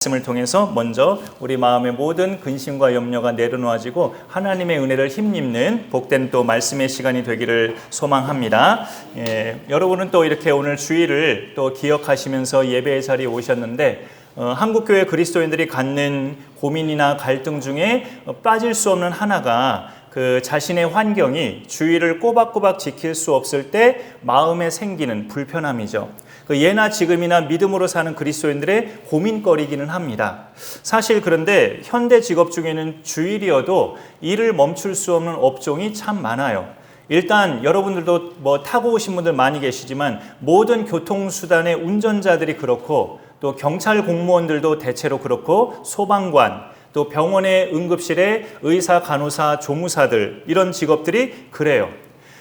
말씀을 통해서 먼저 우리 마음의 모든 근심과 염려가 내려놓아지고 하나님의 은혜를 힘입는 복된 또 말씀의 시간이 되기를 소망합니다. 여러분은 또 이렇게 오늘 주일을 또 기억하시면서 예배의 자리에 오셨는데 한국교회 그리스도인들이 갖는 고민이나 갈등 중에 빠질 수 없는 하나가 그 자신의 환경이 주일을 꼬박꼬박 지킬 수 없을 때 마음에 생기는 불편함이죠. 그 예나 지금이나 믿음으로 사는 그리스도인들의 고민거리기는 합니다. 사실 그런데 현대 직업 중에는 주일이어도 일을 멈출 수 없는 업종이 참 많아요. 일단 여러분들도 타고 오신 분들 많이 계시지만 모든 교통수단의 운전자들이 그렇고 또 경찰 공무원들도 대체로 그렇고 소방관 또 병원의 응급실의 의사, 간호사, 조무사들 이런 직업들이 그래요.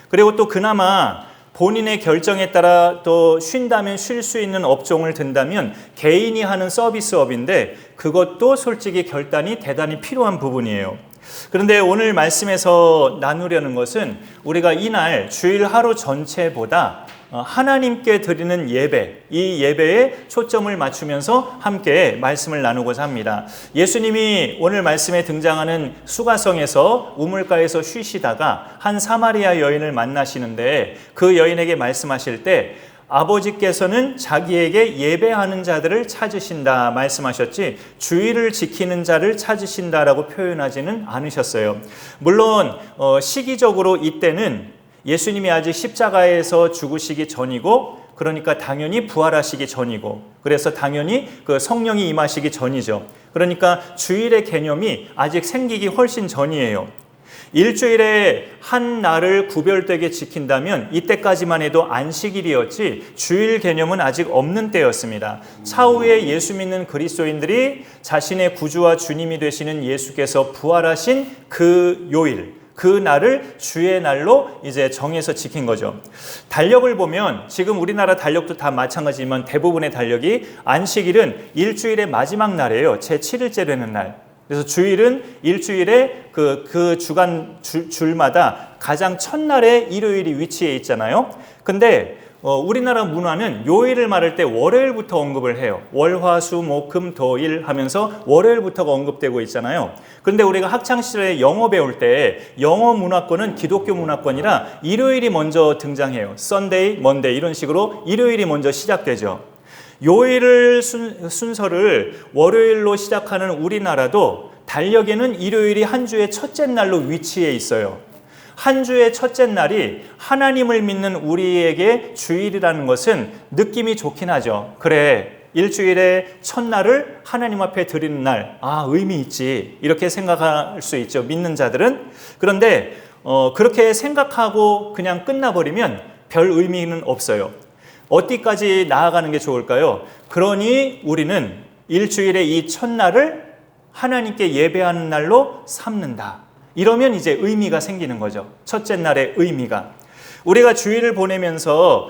그리고 또 그나마 본인의 결정에 따라 또 쉰다면 쉴 수 있는 업종을 든다면 개인이 하는 서비스업인데 그것도 솔직히 결단이 대단히 필요한 부분이에요. 그런데 오늘 말씀에서 나누려는 것은 우리가 이날 주일 하루 전체보다 하나님께 드리는 예배, 이 예배에 초점을 맞추면서 함께 말씀을 나누고자 합니다. 예수님이 오늘 말씀에 등장하는 수가성에서 우물가에서 쉬시다가 한 사마리아 여인을 만나시는데 그 여인에게 말씀하실 때 아버지께서는 자기에게 예배하는 자들을 찾으신다 말씀하셨지 주일을 지키는 자를 찾으신다라고 표현하지는 않으셨어요. 물론 시기적으로 이때는 예수님이 아직 십자가에서 죽으시기 전이고 그러니까 당연히 부활하시기 전이고 그래서 당연히 그 성령이 임하시기 전이죠. 그러니까 주일의 개념이 아직 생기기 훨씬 전이에요. 일주일에 한 날을 구별되게 지킨다면 이때까지만 해도 안식일이었지 주일 개념은 아직 없는 때였습니다. 차후에 예수 믿는 그리스도인들이 자신의 구주와 주님이 되시는 예수께서 부활하신 그 요일 그 날을 주의 날로 이제 정해서 지킨 거죠. 달력을 보면 지금 우리나라 달력도 다 마찬가지지만 대부분의 달력이 안식일은 일주일의 마지막 날이에요. 제 7일째 되는 날. 그래서 주일은 일주일에 그 주간 줄마다 가장 첫날에 일요일이 위치해 있잖아요. 근데 우리나라 문화는 요일을 말할 때 월요일부터 언급을 해요. 월, 화, 수, 목, 금, 토, 일 하면서 월요일부터가 언급되고 있잖아요. 그런데 우리가 학창시절에 영어 배울 때 영어 문화권은 기독교 문화권이라 일요일이 먼저 등장해요. Sunday, Monday 이런 식으로 일요일이 먼저 시작되죠. 요일을 순서를 월요일로 시작하는 우리나라도 달력에는 일요일이 한 주의 첫째 날로 위치해 있어요. 한 주의 첫째 날이 하나님을 믿는 우리에게 주일이라는 것은 느낌이 좋긴 하죠. 그래, 일주일의 첫날을 하나님 앞에 드리는 날, 의미 있지 이렇게 생각할 수 있죠. 믿는 자들은. 그런데 그렇게 생각하고 그냥 끝나버리면 별 의미는 없어요. 어디까지 나아가는 게 좋을까요? 그러니 우리는 일주일의 이 첫날을 하나님께 예배하는 날로 삼는다. 이러면 이제 의미가 생기는 거죠. 첫째 날의 의미가. 우리가 주일을 보내면서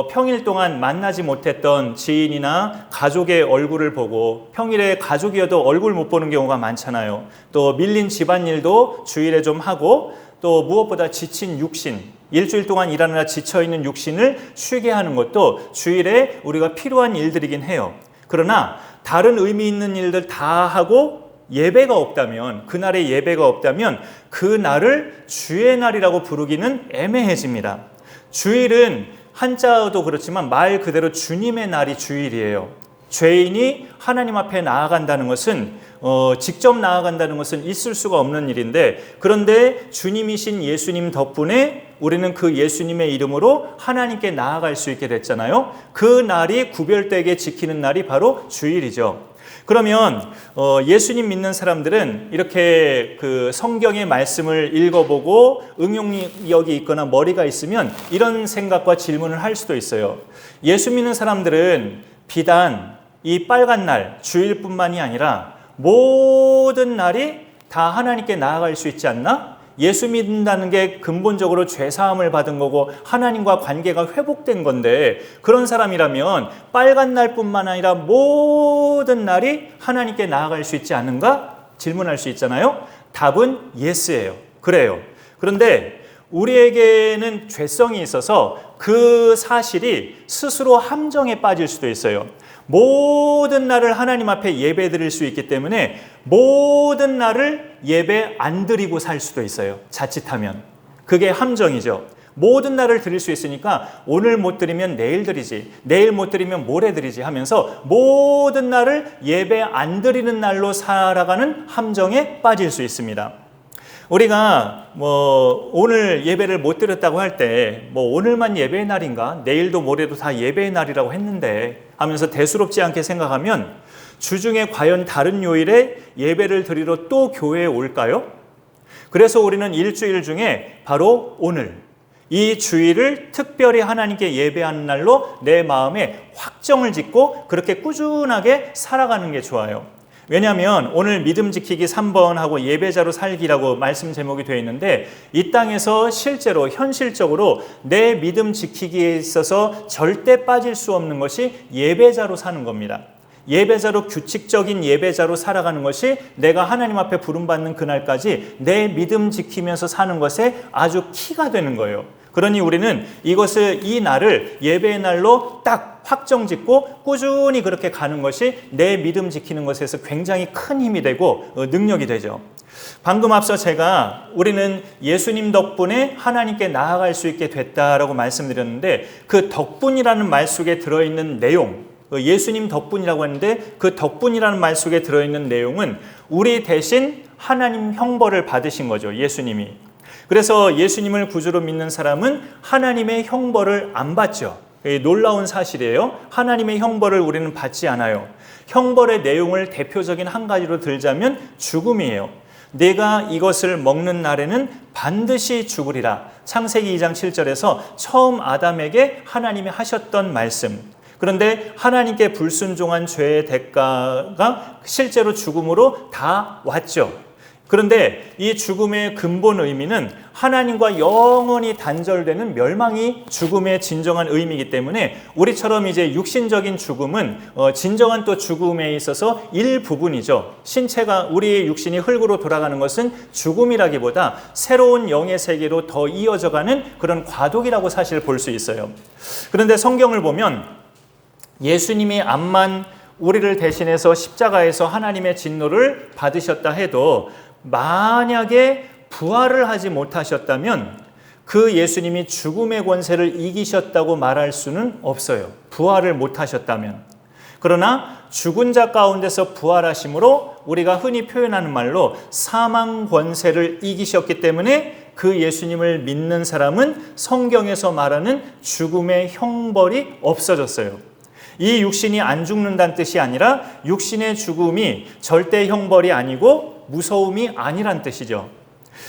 평일 동안 만나지 못했던 지인이나 가족의 얼굴을 보고 평일에 가족이어도 얼굴 못 보는 경우가 많잖아요. 또 밀린 집안일도 주일에 좀 하고 또 무엇보다 지친 육신, 일주일 동안 일하느라 지쳐있는 육신을 쉬게 하는 것도 주일에 우리가 필요한 일들이긴 해요. 그러나 다른 의미 있는 일들 다 하고 예배가 없다면, 그날의 예배가 없다면 그 날을 주의 날이라고 부르기는 애매해집니다. 주일은 한자도 그렇지만 말 그대로 주님의 날이 주일이에요. 죄인이 하나님 앞에 나아간다는 것은 직접 나아간다는 것은 있을 수가 없는 일인데 그런데 주님이신 예수님 덕분에 우리는 그 예수님의 이름으로 하나님께 나아갈 수 있게 됐잖아요. 그 날이 구별되게 지키는 날이 바로 주일이죠. 그러면 예수님 믿는 사람들은 이렇게 그 성경의 말씀을 읽어보고 응용력이 있거나 머리가 있으면 이런 생각과 질문을 할 수도 있어요. 예수 믿는 사람들은 비단 이 빨간 날, 주일뿐만이 아니라 모든 날이 다 하나님께 나아갈 수 있지 않나? 예수 믿는다는 게 근본적으로 죄사함을 받은 거고 하나님과 관계가 회복된 건데 그런 사람이라면 빨간 날뿐만 아니라 모든 날이 하나님께 나아갈 수 있지 않은가? 질문할 수 있잖아요. 답은 예스예요. 그래요. 그런데 우리에게는 죄성이 있어서 그 사실이 스스로 함정에 빠질 수도 있어요. 모든 날을 하나님 앞에 예배 드릴 수 있기 때문에 모든 날을 예배 안 드리고 살 수도 있어요. 자칫하면. 그게 함정이죠. 모든 날을 드릴 수 있으니까 오늘 못 드리면 내일 드리지, 내일 못 드리면 모레 드리지 하면서 모든 날을 예배 안 드리는 날로 살아가는 함정에 빠질 수 있습니다. 우리가 오늘 예배를 못 드렸다고 할 때 오늘만 예배의 날인가, 내일도 모레도 다 예배의 날이라고 했는데 하면서 대수롭지 않게 생각하면 주중에 과연 다른 요일에 예배를 드리러 또 교회에 올까요? 그래서 우리는 일주일 중에 바로 오늘 이 주일을 특별히 하나님께 예배하는 날로 내 마음에 확정을 짓고 그렇게 꾸준하게 살아가는 게 좋아요. 왜냐하면 오늘 믿음 지키기 3번 하고 예배자로 살기라고 말씀 제목이 되어 있는데 이 땅에서 실제로 현실적으로 내 믿음 지키기에 있어서 절대 빠질 수 없는 것이 예배자로 사는 겁니다. 예배자로, 규칙적인 예배자로 살아가는 것이 내가 하나님 앞에 부름받는 그날까지 내 믿음 지키면서 사는 것에 아주 키가 되는 거예요. 그러니 우리는 이 날을 예배의 날로 딱 확정짓고 꾸준히 그렇게 가는 것이 내 믿음 지키는 것에서 굉장히 큰 힘이 되고 능력이 되죠. 방금 앞서 우리는 예수님 덕분에 하나님께 나아갈 수 있게 됐다라고 말씀드렸는데 그 덕분이라는 말 속에 들어있는 내용, 예수님 덕분이라고 했는데 그 덕분이라는 말 속에 들어있는 내용은 우리 대신 하나님 형벌을 받으신 거죠. 예수님이. 그래서 예수님을 구주로 믿는 사람은 하나님의 형벌을 안 받죠. 놀라운 사실이에요. 하나님의 형벌을 우리는 받지 않아요. 형벌의 내용을 대표적인 한 가지로 들자면 죽음이에요. 내가 이것을 먹는 날에는 반드시 죽으리라. 창세기 2장 7절에서 처음 아담에게 하나님이 하셨던 말씀. 그런데 하나님께 불순종한 죄의 대가가 실제로 죽음으로 다 왔죠. 그런데 이 죽음의 근본 의미는 하나님과 영원히 단절되는 멸망이 죽음의 진정한 의미이기 때문에 우리처럼 이제 육신적인 죽음은 진정한 또 죽음에 있어서 일부분이죠. 우리의 육신이 흙으로 돌아가는 것은 죽음이라기보다 새로운 영의 세계로 더 이어져가는 그런 과도기라고 사실 볼 수 있어요. 그런데 성경을 보면 예수님이 암만 우리를 대신해서 십자가에서 하나님의 진노를 받으셨다 해도 만약에 부활을 하지 못하셨다면 그 예수님이 죽음의 권세를 이기셨다고 말할 수는 없어요. 부활을 못하셨다면. 그러나 죽은 자 가운데서 부활하심으로 우리가 흔히 표현하는 말로 사망 권세를 이기셨기 때문에 그 예수님을 믿는 사람은 성경에서 말하는 죽음의 형벌이 없어졌어요. 이 육신이 안 죽는다는 뜻이 아니라 육신의 죽음이 절대 형벌이 아니고 무서움이 아니란 뜻이죠.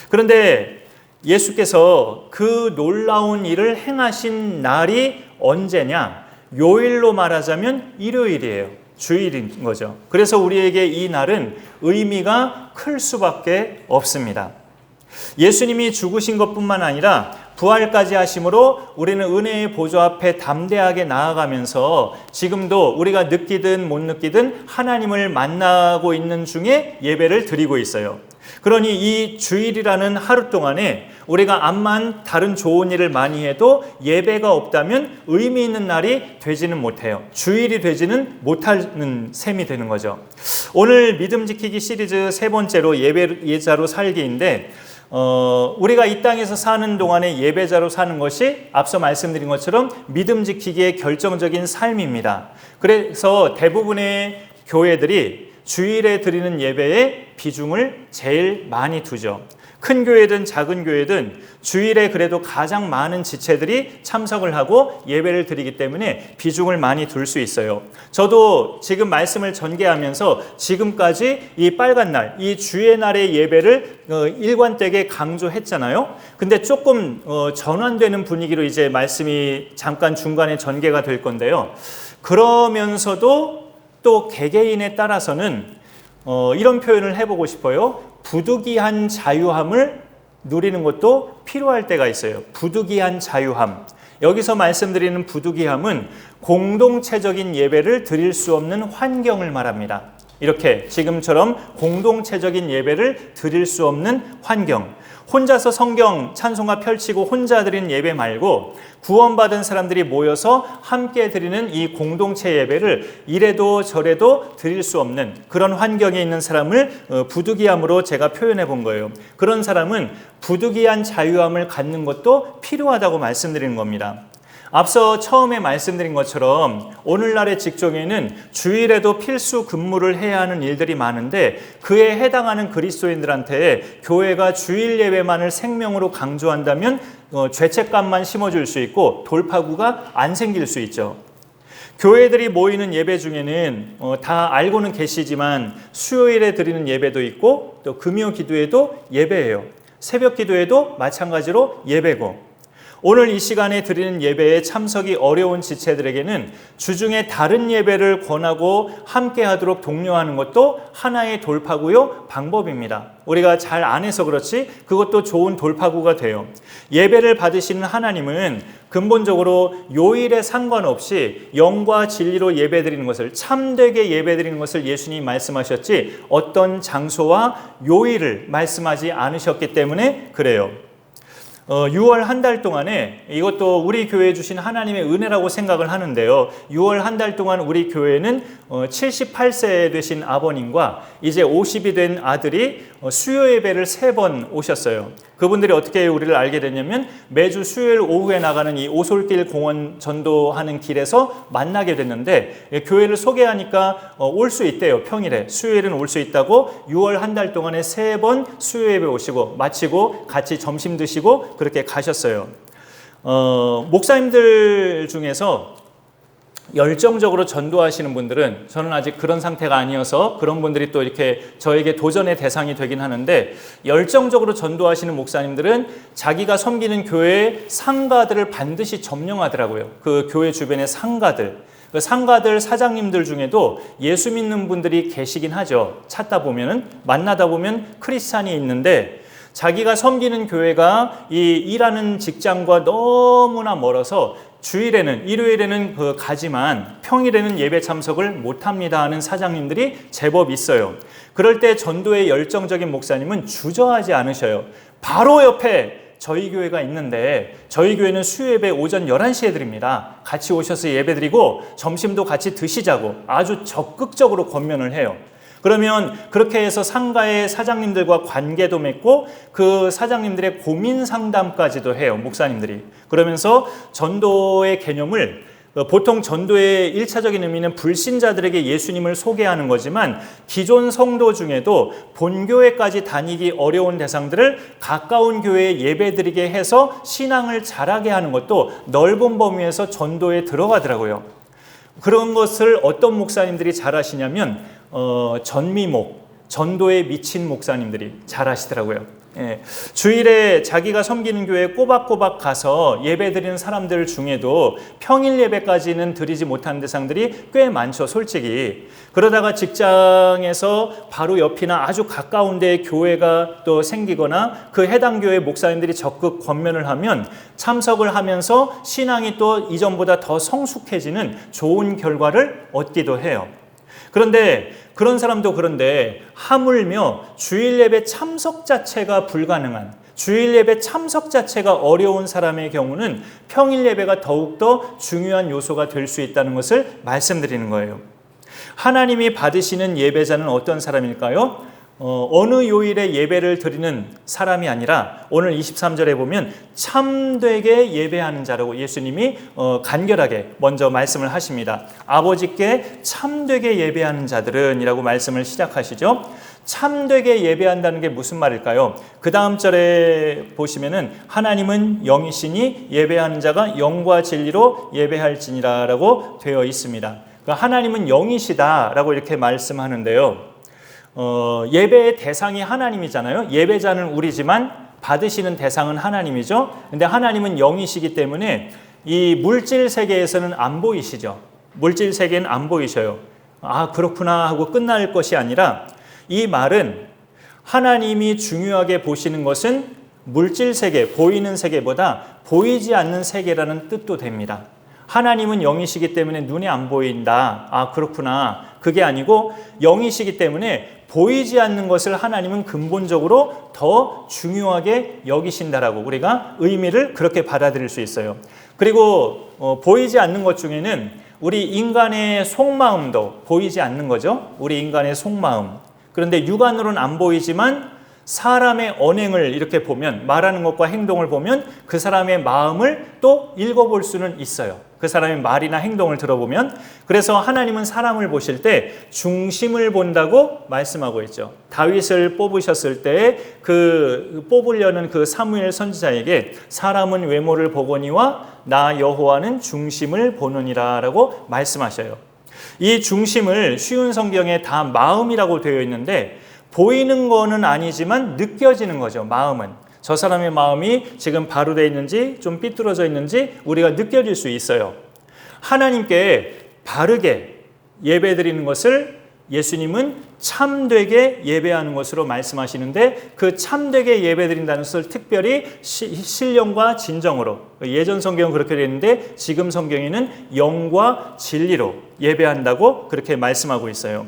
그런데 예수께서 그 놀라운 일을 행하신 날이 언제냐? 요일로 말하자면 일요일이에요. 주일인 거죠. 그래서 우리에게 이 날은 의미가 클 수밖에 없습니다. 예수님이 죽으신 것뿐만 아니라 부활까지 하심으로 우리는 은혜의 보좌 앞에 담대하게 나아가면서 지금도 우리가 느끼든 못 느끼든 하나님을 만나고 있는 중에 예배를 드리고 있어요. 그러니 이 주일이라는 하루 동안에 우리가 암만 다른 좋은 일을 많이 해도 예배가 없다면 의미 있는 날이 되지는 못해요. 주일이 되지는 못하는 셈이 되는 거죠. 오늘 믿음 지키기 시리즈 세 번째로 예배자로 살기인데 우리가 이 땅에서 사는 동안에 예배자로 사는 것이 앞서 말씀드린 것처럼 믿음 지키기의 결정적인 삶입니다. 그래서 대부분의 교회들이 주일에 드리는 예배에 비중을 제일 많이 두죠. 큰 교회든 작은 교회든 주일에 그래도 가장 많은 지체들이 참석을 하고 예배를 드리기 때문에 비중을 많이 둘 수 있어요. 저도 지금 말씀을 전개하면서 지금까지 이 빨간 날, 이 주의 날의 예배를 일관되게 강조했잖아요. 근데 조금 전환되는 분위기로 이제 말씀이 잠깐 중간에 전개가 될 건데요. 그러면서도 또 개개인에 따라서는 이런 표현을 해보고 싶어요. 부득이한 자유함을 누리는 것도 필요할 때가 있어요. 부득이한 자유함. 여기서 말씀드리는 부득이함은 공동체적인 예배를 드릴 수 없는 환경을 말합니다. 이렇게 지금처럼 공동체적인 예배를 드릴 수 없는 환경, 혼자서 성경 찬송가 펼치고 혼자 드리는 예배 말고 구원받은 사람들이 모여서 함께 드리는 이 공동체 예배를 이래도 저래도 드릴 수 없는 그런 환경에 있는 사람을 부득이함으로 제가 표현해 본 거예요. 그런 사람은 부득이한 자유함을 갖는 것도 필요하다고 말씀드리는 겁니다. 앞서 처음에 말씀드린 것처럼 오늘날의 직종에는 주일에도 필수 근무를 해야 하는 일들이 많은데 그에 해당하는 그리스도인들한테 교회가 주일 예배만을 생명으로 강조한다면 죄책감만 심어줄 수 있고 돌파구가 안 생길 수 있죠. 교회들이 모이는 예배 중에는 다 알고는 계시지만 수요일에 드리는 예배도 있고 또 금요 기도에도 예배예요. 새벽 기도에도 마찬가지로 예배고, 오늘 이 시간에 드리는 예배에 참석이 어려운 지체들에게는 주중에 다른 예배를 권하고 함께 하도록 독려하는 것도 하나의 돌파구요 방법입니다. 우리가 잘 안 해서 그렇지 그것도 좋은 돌파구가 돼요. 예배를 받으시는 하나님은 근본적으로 요일에 상관없이 영과 진리로 예배드리는 것을, 참되게 예배드리는 것을 예수님이 말씀하셨지 어떤 장소와 요일을 말씀하지 않으셨기 때문에 그래요. 6월 한 달 동안에, 이것도 우리 교회에 주신 하나님의 은혜라고 생각을 하는데요, 6월 한 달 동안 우리 교회는 78세 되신 아버님과 이제 50이 된 아들이 수요 예배를 3번 오셨어요. 그분들이 어떻게 우리를 알게 됐냐면 매주 수요일 오후에 나가는 이 오솔길 공원 전도하는 길에서 만나게 됐는데, 교회를 소개하니까 올 수 있대요. 평일에 수요일은 올 수 있다고 6월 한 달 동안에 3번 수요 예배 오시고 마치고 같이 점심 드시고 그렇게 가셨어요. 목사님들 중에서 열정적으로 전도하시는 분들은, 저는 아직 그런 상태가 아니어서 그런 분들이 또 이렇게 저에게 도전의 대상이 되긴 하는데, 열정적으로 전도하시는 목사님들은 자기가 섬기는 교회의 상가들을 반드시 점령하더라고요. 그 교회 주변의 상가들. 그 상가들 사장님들 중에도 예수 믿는 분들이 계시긴 하죠. 찾다 보면은, 만나다 보면 크리스찬이 있는데 자기가 섬기는 교회가 이 일하는 직장과 너무나 멀어서 주일에는, 일요일에는 가지만 평일에는 예배 참석을 못합니다 하는 사장님들이 제법 있어요. 그럴 때 전도의 열정적인 목사님은 주저하지 않으셔요. 바로 옆에 저희 교회가 있는데 저희 교회는 수요 예배 오전 11시에 드립니다. 같이 오셔서 예배 드리고 점심도 같이 드시자고 아주 적극적으로 권면을 해요. 그러면 그렇게 해서 상가의 사장님들과 관계도 맺고 그 사장님들의 고민 상담까지도 해요, 목사님들이. 그러면서 전도의 개념을, 보통 전도의 1차적인 의미는 불신자들에게 예수님을 소개하는 거지만 기존 성도 중에도 본교회까지 다니기 어려운 대상들을 가까운 교회에 예배드리게 해서 신앙을 자라게 하는 것도 넓은 범위에서 전도에 들어가더라고요. 그런 것을 어떤 목사님들이 잘 하시냐면 전미목, 전도에 미친 목사님들이 잘 하시더라고요. 예, 주일에 자기가 섬기는 교회에 꼬박꼬박 가서 예배드리는 사람들 중에도 평일 예배까지는 드리지 못하는 대상들이 꽤 많죠, 솔직히. 그러다가 직장에서 바로 옆이나 아주 가까운 데에 교회가 또 생기거나 그 해당 교회 목사님들이 적극 권면을 하면 참석을 하면서 신앙이 또 이전보다 더 성숙해지는 좋은 결과를 얻기도 해요. 그런데 그런 사람도 그런데 하물며 주일 예배 참석 자체가 불가능한, 주일 예배 참석 자체가 어려운 사람의 경우는 평일 예배가 더욱더 중요한 요소가 될 수 있다는 것을 말씀드리는 거예요. 하나님이 받으시는 예배자는 어떤 사람일까요? 어느 요일에 예배를 드리는 사람이 아니라 오늘 23절에 보면 참되게 예배하는 자라고 예수님이 간결하게 먼저 말씀을 하십니다. 아버지께 참되게 예배하는 자들은 이라고 말씀을 시작하시죠. 참되게 예배한다는 게 무슨 말일까요? 그 다음 절에 보시면은 하나님은 영이시니 예배하는 자가 영과 진리로 예배할지니라 라고 되어 있습니다. 그러니까 하나님은 영이시다 라고 이렇게 말씀하는데요, 예배의 대상이 하나님이잖아요. 예배자는 우리지만 받으시는 대상은 하나님이죠. 근데 하나님은 영이시기 때문에 이 물질 세계에서는 안 보이시죠. 물질 세계는 안 보이셔요. 아, 그렇구나 하고 끝날 것이 아니라, 이 말은 하나님이 중요하게 보시는 것은 물질 세계, 보이는 세계보다 보이지 않는 세계라는 뜻도 됩니다. 하나님은 영이시기 때문에 눈에 안 보인다. 아, 그렇구나. 그게 아니고 영이시기 때문에 보이지 않는 것을 하나님은 근본적으로 더 중요하게 여기신다라고 우리가 의미를 그렇게 받아들일 수 있어요. 그리고 보이지 않는 것 중에는 우리 인간의 속마음도 보이지 않는 거죠. 우리 인간의 속마음. 그런데 육안으로는 안 보이지만 사람의 언행을 이렇게 보면, 말하는 것과 행동을 보면 그 사람의 마음을 또 읽어볼 수는 있어요. 그 사람의 말이나 행동을 들어보면. 그래서 하나님은 사람을 보실 때 중심을 본다고 말씀하고 있죠. 다윗을 뽑으셨을 때 뽑으려는 그 사무엘 선지자에게 사람은 외모를 보거니와 나 여호와는 중심을 보느니라 라고 말씀하셔요. 이 중심을 쉬운 성경에 다 마음이라고 되어 있는데 보이는 거는 아니지만 느껴지는 거죠. 마음은. 저 사람의 마음이 지금 바로 되어 있는지 좀 삐뚤어져 있는지 우리가 느껴질 수 있어요. 하나님께 바르게 예배드리는 것을 예수님은 참되게 예배하는 것으로 말씀하시는데 그 참되게 예배드린다는 것을 특별히 신령과 진정으로, 예전 성경은 그렇게 되어 있는데 지금 성경에는 영과 진리로 예배한다고 그렇게 말씀하고 있어요.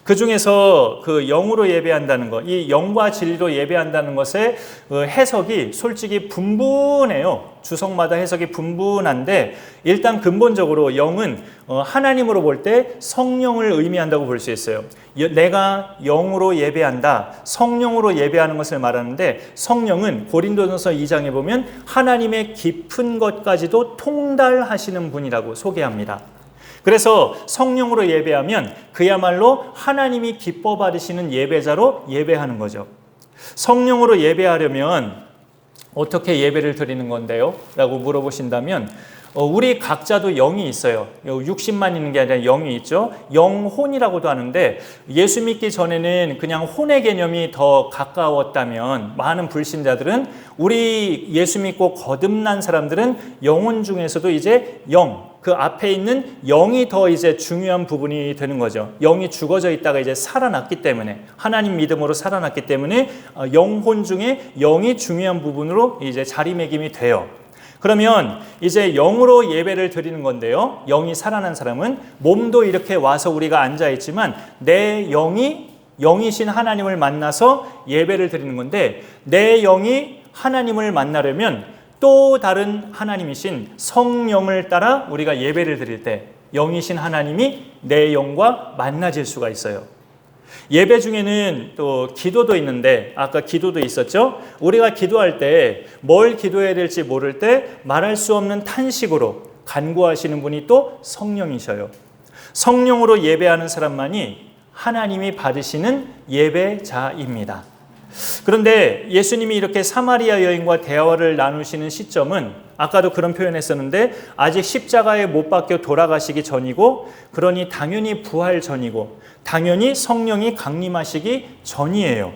그 중에서 그 영으로 예배한다는 것, 이 영과 진리로 예배한다는 것의 해석이 솔직히 분분해요. 주석마다 해석이 분분한데 일단 근본적으로 영은 하나님으로 볼 때 성령을 의미한다고 볼 수 있어요. 내가 영으로 예배한다, 성령으로 예배하는 것을 말하는데 성령은 고린도전서 2장에 보면 하나님의 깊은 것까지도 통달하시는 분이라고 소개합니다. 그래서 성령으로 예배하면 그야말로 하나님이 기뻐 받으시는 예배자로 예배하는 거죠. 성령으로 예배하려면 어떻게 예배를 드리는 건데요? 라고 물어보신다면 우리 각자도 영이 있어요. 육신만 있는 게 아니라 영이 있죠. 영혼이라고도 하는데 예수 믿기 전에는 그냥 혼의 개념이 더 가까웠다면 많은 불신자들은 우리 예수 믿고 거듭난 사람들은 영혼 중에서도 이제 그 앞에 있는 영이 더 이제 중요한 부분이 되는 거죠. 영이 죽어져 있다가 이제 살아났기 때문에, 하나님 믿음으로 살아났기 때문에 영혼 중에 영이 중요한 부분으로 이제 자리매김이 돼요. 그러면 이제 영으로 예배를 드리는 건데요. 영이 살아난 사람은 몸도 이렇게 와서 우리가 앉아 있지만 내 영이신 하나님을 만나서 예배를 드리는 건데 내 영이 하나님을 만나려면 또 다른 하나님이신 성령을 따라 우리가 예배를 드릴 때 영이신 하나님이 내 영과 만나질 수가 있어요. 예배 중에는 또 기도도 있는데 아까 기도도 있었죠. 우리가 기도할 때 뭘 기도해야 될지 모를 때 말할 수 없는 탄식으로 간구하시는 분이 또 성령이셔요. 성령으로 예배하는 사람만이 하나님이 받으시는 예배자입니다. 그런데 예수님이 이렇게 사마리아 여인과 대화를 나누시는 시점은 아까도 그런 표현했었는데 아직 십자가에 못 박혀 돌아가시기 전이고, 그러니 당연히 부활 전이고 당연히 성령이 강림하시기 전이에요.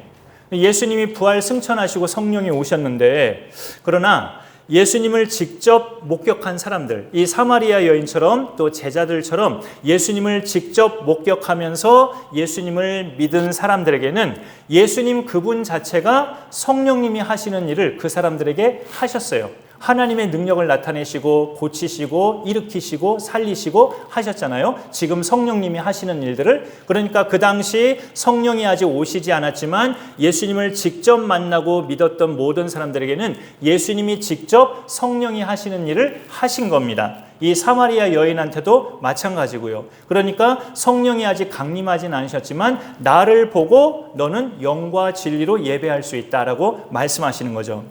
예수님이 부활 승천하시고 성령이 오셨는데, 그러나 예수님을 직접 목격한 사람들, 이 사마리아 여인처럼 또 제자들처럼 예수님을 직접 목격하면서 예수님을 믿은 사람들에게는 예수님 그분 자체가 성령님이 하시는 일을 그 사람들에게 하셨어요. 하나님의 능력을 나타내시고 고치시고 일으키시고 살리시고 하셨잖아요. 지금 성령님이 하시는 일들을. 그러니까 그 당시 성령이 아직 오시지 않았지만 예수님을 직접 만나고 믿었던 모든 사람들에게는 예수님이 직접 성령이 하시는 일을 하신 겁니다. 이 사마리아 여인한테도 마찬가지고요. 그러니까 성령이 아직 강림하진 않으셨지만 나를 보고 너는 영과 진리로 예배할 수 있다라고 말씀하시는 거죠.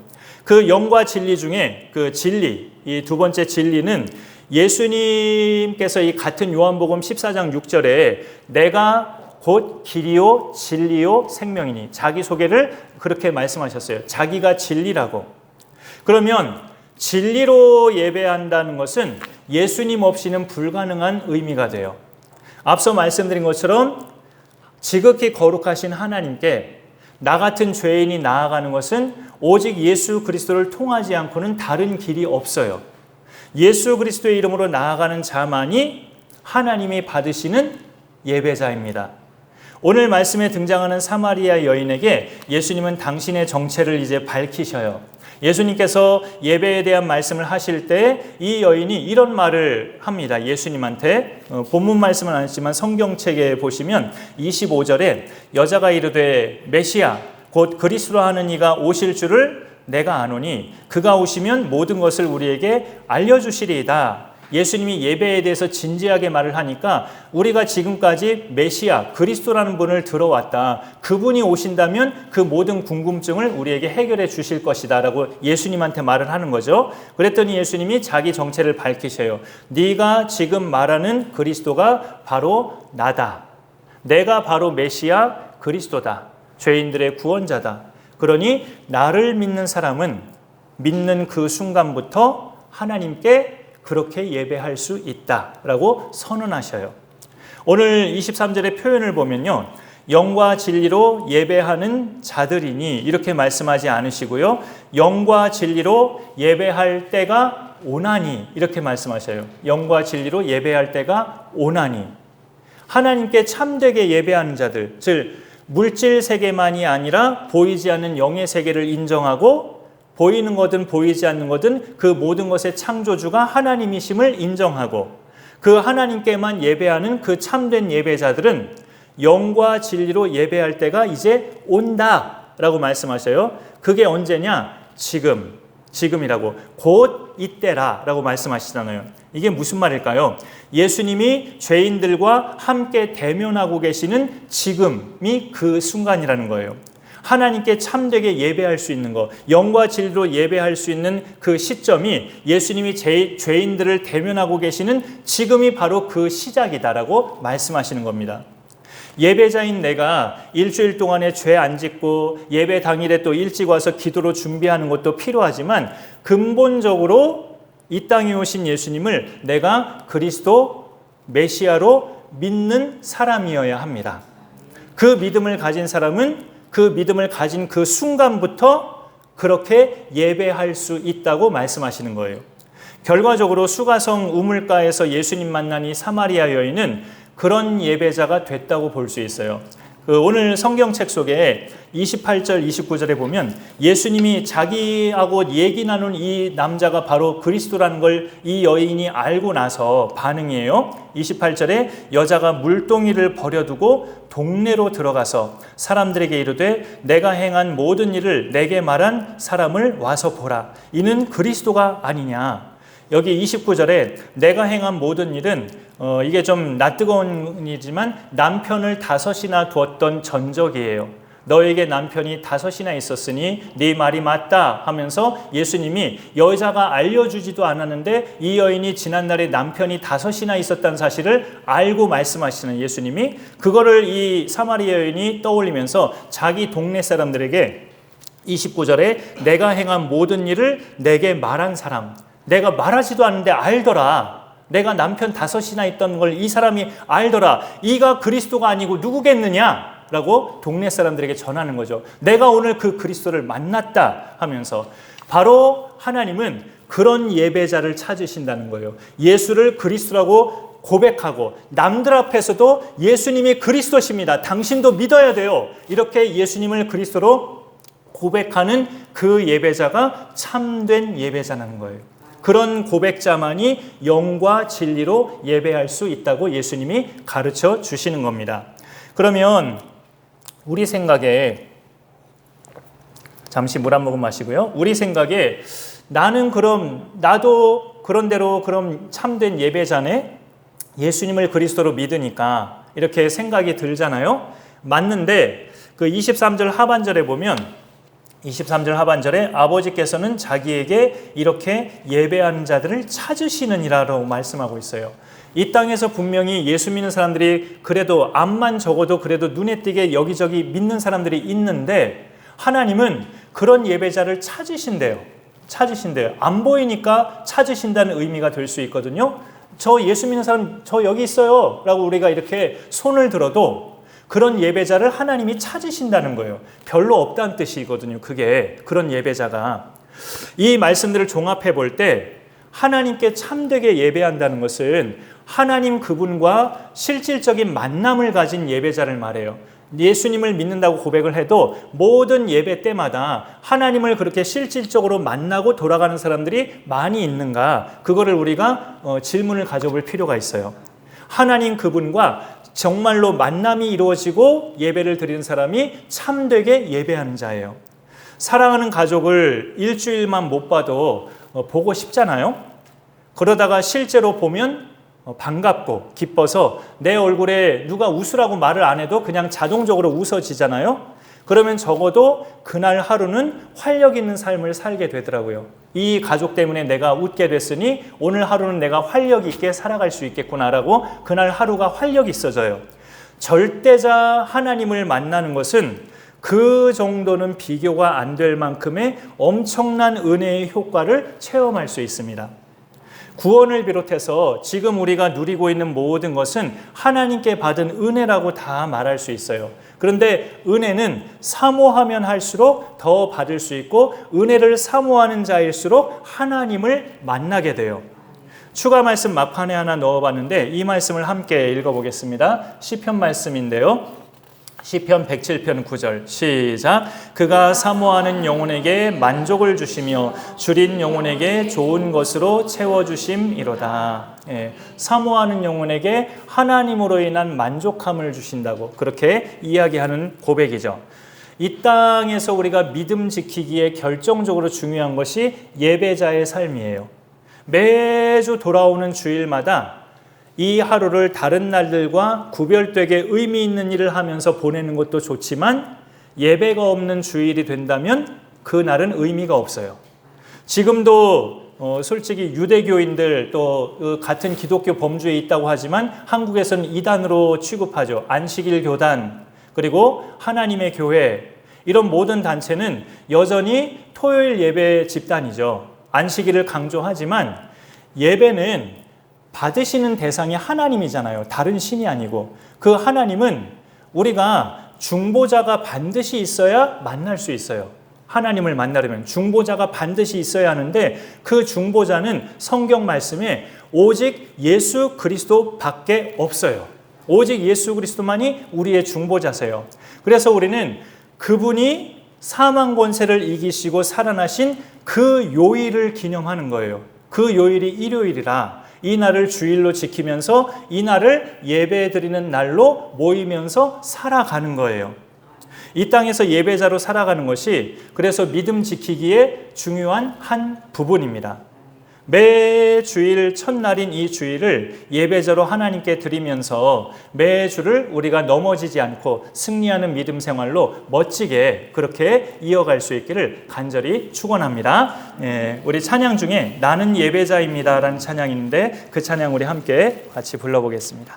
그 영과 진리 중에 그 진리, 이 두 번째 진리는 예수님께서 이 같은 요한복음 14장 6절에 내가 곧 길이요 진리요 생명이니 자기 소개를 그렇게 말씀하셨어요. 자기가 진리라고. 그러면 진리로 예배한다는 것은 예수님 없이는 불가능한 의미가 돼요. 앞서 말씀드린 것처럼 지극히 거룩하신 하나님께 나 같은 죄인이 나아가는 것은 오직 예수 그리스도를 통하지 않고는 다른 길이 없어요. 예수 그리스도의 이름으로 나아가는 자만이 하나님이 받으시는 예배자입니다. 오늘 말씀에 등장하는 사마리아 여인에게 예수님은 당신의 정체를 이제 밝히셔요. 예수님께서 예배에 대한 말씀을 하실 때 이 여인이 이런 말을 합니다. 예수님한테 본문 말씀은 아니지만 성경책에 보시면 25절에 여자가 이르되 메시아 곧 그리스도라 하는 이가 오실 줄을 내가 아노니 그가 오시면 모든 것을 우리에게 알려주시리이다. 예수님이 예배에 대해서 진지하게 말을 하니까 우리가 지금까지 메시아 그리스도라는 분을 들어왔다. 그분이 오신다면 그 모든 궁금증을 우리에게 해결해 주실 것이다 라고 예수님한테 말을 하는 거죠. 그랬더니 예수님이 자기 정체를 밝히셔요. 네가 지금 말하는 그리스도가 바로 나다. 내가 바로 메시아 그리스도다. 죄인들의 구원자다. 그러니 나를 믿는 사람은 믿는 그 순간부터 하나님께 그렇게 예배할 수 있다라고 선언하셔요. 오늘 23절의 표현을 보면요. 영과 진리로 예배하는 자들이니 이렇게 말씀하지 않으시고요. 영과 진리로 예배할 때가 오나니 이렇게 말씀하셔요. 영과 진리로 예배할 때가 오나니. 하나님께 참되게 예배하는 자들, 즉 물질 세계만이 아니라 보이지 않는 영의 세계를 인정하고 보이는 것든 보이지 않는 것든 그 모든 것의 창조주가 하나님이심을 인정하고 그 하나님께만 예배하는 그 참된 예배자들은 영과 진리로 예배할 때가 이제 온다라고 말씀하셔요. 그게 언제냐? 지금이라고. 곧 이때라라고 말씀하시잖아요. 이게 무슨 말일까요? 예수님이 죄인들과 함께 대면하고 계시는 지금이 그 순간이라는 거예요. 하나님께 참되게 예배할 수 있는 것, 영과 진리로 예배할 수 있는 그 시점이 예수님이 죄인들을 대면하고 계시는 지금이 바로 그 시작이다라고 말씀하시는 겁니다. 예배자인 내가 일주일 동안에 죄 안 짓고 예배 당일에 또 일찍 와서 기도로 준비하는 것도 필요하지만 근본적으로 이 땅에 오신 예수님을 내가 그리스도 메시아로 믿는 사람이어야 합니다. 그 믿음을 가진 사람은 그 믿음을 가진 그 순간부터 그렇게 예배할 수 있다고 말씀하시는 거예요. 결과적으로 수가성 우물가에서 예수님 만난 이 사마리아 여인은 그런 예배자가 됐다고 볼 수 있어요. 오늘 성경책 속에 28절, 29절에 보면 예수님이 자기하고 얘기 나눈 이 남자가 바로 그리스도라는 걸 이 여인이 알고 나서 반응이에요. 28절에 여자가 물동이를 버려두고 동네로 들어가서 사람들에게 이르되 내가 행한 모든 일을 내게 말한 사람을 와서 보라. 이는 그리스도가 아니냐. 여기 29절에 내가 행한 모든 일은 이게 좀 낯뜨거운 일이지만 남편을 5이나 두었던 전적이에요. 너에게 남편이 5이나 있었으니 네 말이 맞다 하면서 예수님이 여자가 알려주지도 않았는데 이 여인이 지난날에 남편이 5이나 있었다는 사실을 알고 말씀하시는 예수님이 그거를 이 사마리아 여인이 떠올리면서 자기 동네 사람들에게 29절에 내가 행한 모든 일을 내게 말한 사람, 내가 말하지도 않는데 알더라. 내가 남편 5이나 있던 걸 이 사람이 알더라. 이가 그리스도가 아니고 누구겠느냐? 라고 동네 사람들에게 전하는 거죠. 내가 오늘 그 그리스도를 만났다 하면서 바로 하나님은 그런 예배자를 찾으신다는 거예요. 예수를 그리스도라고 고백하고 남들 앞에서도 예수님이 그리스도십니다. 당신도 믿어야 돼요. 이렇게 예수님을 그리스도로 고백하는 그 예배자가 참된 예배자라는 거예요. 그런 고백자만이 영과 진리로 예배할 수 있다고 예수님이 가르쳐 주시는 겁니다. 그러면 우리 생각에 잠시 물 한 모금 마시고요. 우리 생각에 나도 그런 대로 그럼 참된 예배자네? 예수님을 그리스도로 믿으니까 이렇게 생각이 들잖아요. 맞는데 그 23절 하반절에 보면 23절 하반절에 아버지께서는 자기에게 이렇게 예배하는 자들을 찾으시느니라고 말씀하고 있어요. 이 땅에서 분명히 예수 믿는 사람들이 그래도 암만 적어도 그래도 눈에 띄게 여기저기 믿는 사람들이 있는데 하나님은 그런 예배자를 찾으신대요. 안 보이니까 찾으신다는 의미가 될 수 있거든요. 저 예수 믿는 사람 저 여기 있어요 라고 우리가 이렇게 손을 들어도 그런 예배자를 하나님이 찾으신다는 거예요. 별로 없다는 뜻이거든요. 그게 그런 예배자가. 이 말씀들을 종합해 볼 때 하나님께 참되게 예배한다는 것은 하나님 그분과 실질적인 만남을 가진 예배자를 말해요. 예수님을 믿는다고 고백을 해도 모든 예배 때마다 하나님을 그렇게 실질적으로 만나고 돌아가는 사람들이 많이 있는가? 그거를 우리가 질문을 가져볼 필요가 있어요. 하나님 그분과 정말로 만남이 이루어지고 예배를 드리는 사람이 참되게 예배하는 자예요. 사랑하는 가족을 일주일만 못 봐도 보고 싶잖아요. 그러다가 실제로 보면 반갑고 기뻐서 내 얼굴에 누가 웃으라고 말을 안 해도 그냥 자동적으로 웃어지잖아요. 그러면 적어도 그날 하루는 활력 있는 삶을 살게 되더라고요. 이 가족 때문에 내가 웃게 됐으니 오늘 하루는 내가 활력 있게 살아갈 수 있겠구나라고 그날 하루가 활력이 있어져요. 절대자 하나님을 만나는 것은 그 정도는 비교가 안 될 만큼의 엄청난 은혜의 효과를 체험할 수 있습니다. 구원을 비롯해서 지금 우리가 누리고 있는 모든 것은 하나님께 받은 은혜라고 다 말할 수 있어요. 그런데 은혜는 사모하면 할수록 더 받을 수 있고 은혜를 사모하는 자일수록 하나님을 만나게 돼요. 추가 말씀 막판에 하나 넣어봤는데 이 말씀을 함께 읽어보겠습니다. 시편 말씀인데요. 시편 107편 9절 시작. 그가 사모하는 영혼에게 만족을 주시며 줄인 영혼에게 좋은 것으로 채워주심이로다. 사모하는 영혼에게 하나님으로 인한 만족함을 주신다고 그렇게 이야기하는 고백이죠. 이 땅에서 우리가 믿음 지키기에 결정적으로 중요한 것이 예배자의 삶이에요. 매주 돌아오는 주일마다 이 하루를 다른 날들과 구별되게 의미 있는 일을 하면서 보내는 것도 좋지만 예배가 없는 주일이 된다면 그 날은 의미가 없어요. 지금도 솔직히 유대교인들 또 같은 기독교 범주에 있다고 하지만 한국에서는 이단으로 취급하죠. 안식일 교단 그리고 하나님의 교회 이런 모든 단체는 여전히 토요일 예배 집단이죠. 안식일을 강조하지만 예배는 받으시는 대상이 하나님이잖아요. 다른 신이 아니고 그 하나님은 우리가 중보자가 반드시 있어야 만날 수 있어요. 하나님을 만나려면 중보자가 반드시 있어야 하는데 그 중보자는 성경 말씀에 오직 예수 그리스도밖에 없어요. 오직 예수 그리스도만이 우리의 중보자세요. 그래서 우리는 그분이 사망 권세를 이기시고 살아나신 그 요일을 기념하는 거예요. 그 요일이 일요일이라 이 날을 주일로 지키면서 이 날을 예배드리는 날로 모이면서 살아가는 거예요. 이 땅에서 예배자로 살아가는 것이 그래서 믿음 지키기에 중요한 한 부분입니다. 매 주일 첫날인 이 주일을 예배자로 하나님께 드리면서 매 주를 우리가 넘어지지 않고 승리하는 믿음 생활로 멋지게 그렇게 이어갈 수 있기를 간절히 축원합니다. 우리 찬양 중에 나는 예배자입니다 라는 찬양이 있는데 그 찬양 우리 함께 같이 불러보겠습니다.